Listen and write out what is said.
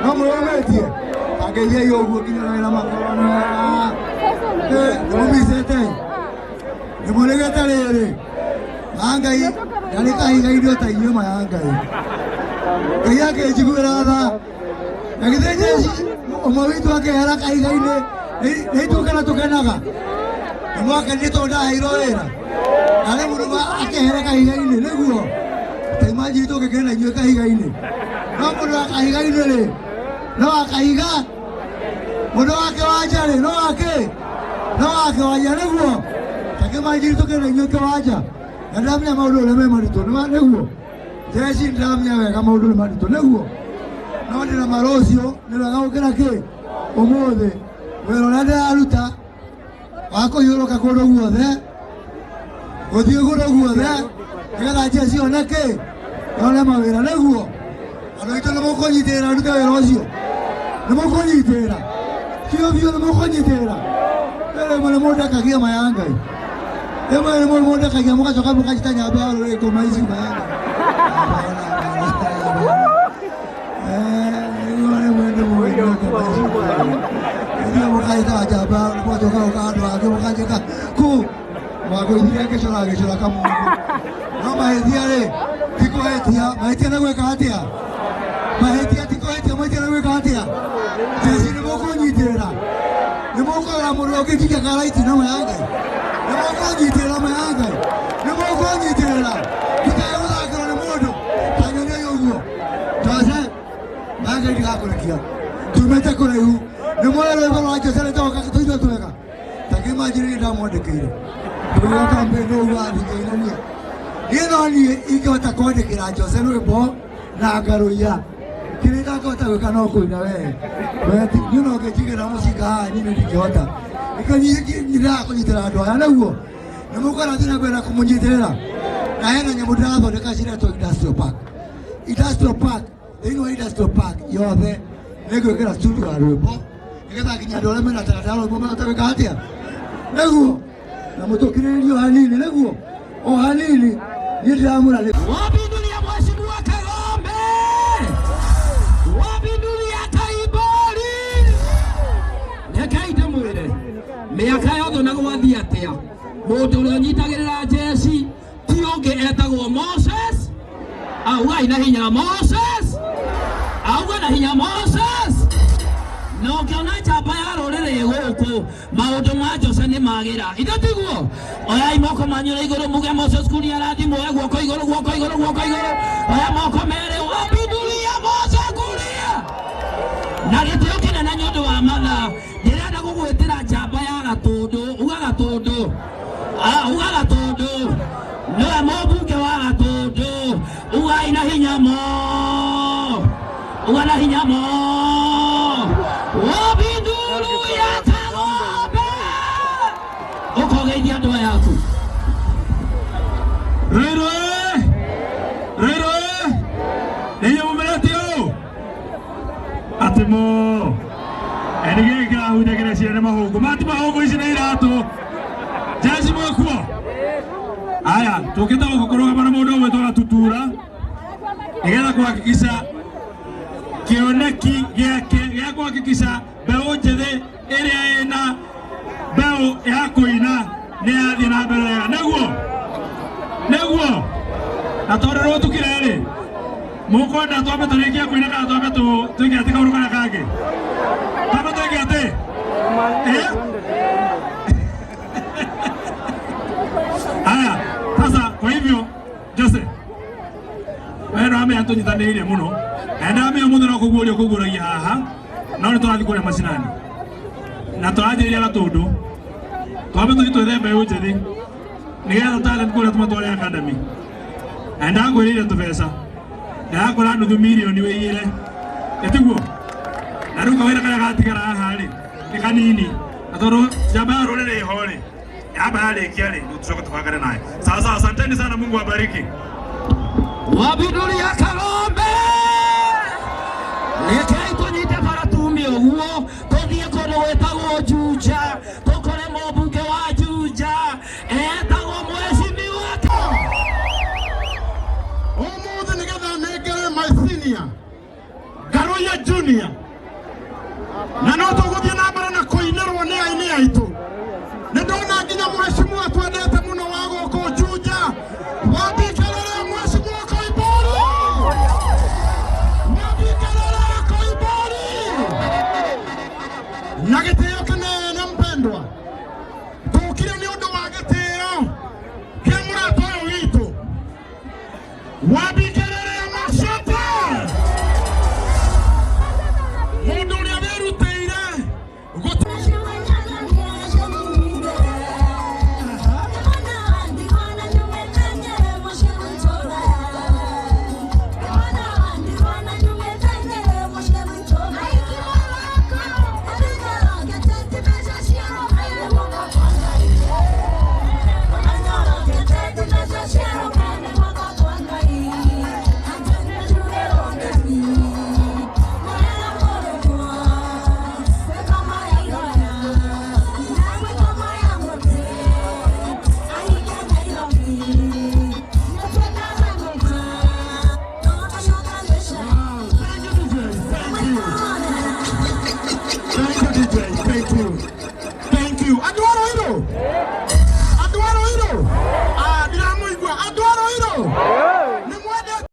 No muometie. Akeye yogo kinyana na makorona. Mumisete. Nimulegeta lere. Angai, yale kai ndio tayuma angai. Kaya ke jigura da. Nagideje omawitu ake hara kai gaine. Nei tukana tukanaga. Mwaka nito da hiroera. Ale muruba ake hara kai gaine neguo. Taimaji to ke kena nyo kai gaine. No muruba kai gaine le. No akaiga. Mudo ake wajale no ake. No ake wajale neguo. Taimaji to ke nyo ke waja. Ndamnya maulo le marito no neguo. Jeshi ndamnya we kama maulo le marito neguo. No ndina marosio ndina ngao kena ke. Omode. Wero nada aluta. Wako yoro kakoro guothe. Gothie goro guothe. Ega jeshi onake. Yona mawira neguo. Ano ito namo konyitera aluta wero ocio. Namo konyitera. Kio namo konyitera. Ele mole moda kagia mayanga. Ele mole moda kagia muka choka muka chitanya abalo eko maisi mayanga. Muka aja abalo muka choka ukado ake muka cheka ku. Mako idia ke chola kamu. No maedia le. Tiko etia, maetia na gwe katia. Maetia tiko etia, maetia na gwe katia. Jeshi ni moko nyitera. Ni moko la moro ke tika karaiti na mayanga. Ni moko nyitera mayanga. Ni moko nyitera. Kitayoza akora ni modo. Tanyone yogo. Tasa. Mayanga tika akora kia. Tumeta kore hu. Ni moyo le balo aje sele tawa kakitoiza tuweka. Takima jiri da mode kire. Tuwa kambe no wa dikeina ni. Ino ni ikota kode kira Jose Luebo na garuya. Kirida kota kano kuina we. Beti yuno ke chike na musika ni ndikota. Ikani ngira ko nyitera ndo ana uo. Namuko na tina kwenda kumunjitera. Na hena nyamudabo de kashira to industrial park. Industrial park. Ino industrial park yothe. Nego kira studio arubo. Ikata kinyadole mena taratalo bomba ataweka hatia. Nego. Na motokirelio hanini nego. O hanini. Nitamura le. Wapindulia mheshimiwa Kaombe. Wapindulia Kaibori. Nekaita mwere. Miaka yothe na gwathia atia. Mundu uria nyitagirira jeshi ti ungi etagwo Moses. Auga ina hinya Moses. Auga na hinya Moses. No kiona chapa ya rorere guku maundu ma Jose ni magira idatiguo oya imoko manyura iguru muge Moses kuria radi moya guoko iguru oya moko mere wapindulia Moses kuria na gitio kina na nyondo wa matha ndirenda gugwitira chapa ya gatundu uga gatundu no mobuke wa gatundu uga ina hinya mo uga na hinya mo Wapindulia Kaombe. Ukogeithia ndoa yaku. Rero. Niyo mumeretio. Atimo. Enige ga udegere sire mahugo. Matima hogo isine irato. Jaji mwakuo. Aya, tukita ukokoroga bana modo wetora tutura. Igera kuhakikisha kioneki gya kuhakikisha mbeu njithe iria ina mbeu ya kuina ni yathie na mbere wega neguo na torero tukireri mukwenda twambe turikia kuina kana twambe tuingia ati kauru kana kangi twambe tuingia ati aya sasa kwa hivyo Jose wewe ame antonyitanire muno enda ame mundu no kuguragia haha no ni turathi kuria macinani na turajiria gatundu twambe twitwethe mbeu njithi nigetha talent kuria tumatware academy enda ngwirire tubeca ndakora nuthu milioni wiyire etiguo na ruka wira kaya gatigara haha ri ni kanini atoro jaba rorere ihore yaba yarikia ri tucoka tufagane naye sasa asanteni sana Mungu awabariki Wapindulia Kaombe. Rekei tunyite baratumia uguo tuthie kundu wetagwo Juja tukore mubunge wa Juja etagwo mheshimiwa umuthi nigetha negere my senior Kiruya Junior na no tũgũthiĩ na mbere na kũinĩrwo nĩ aini aitũ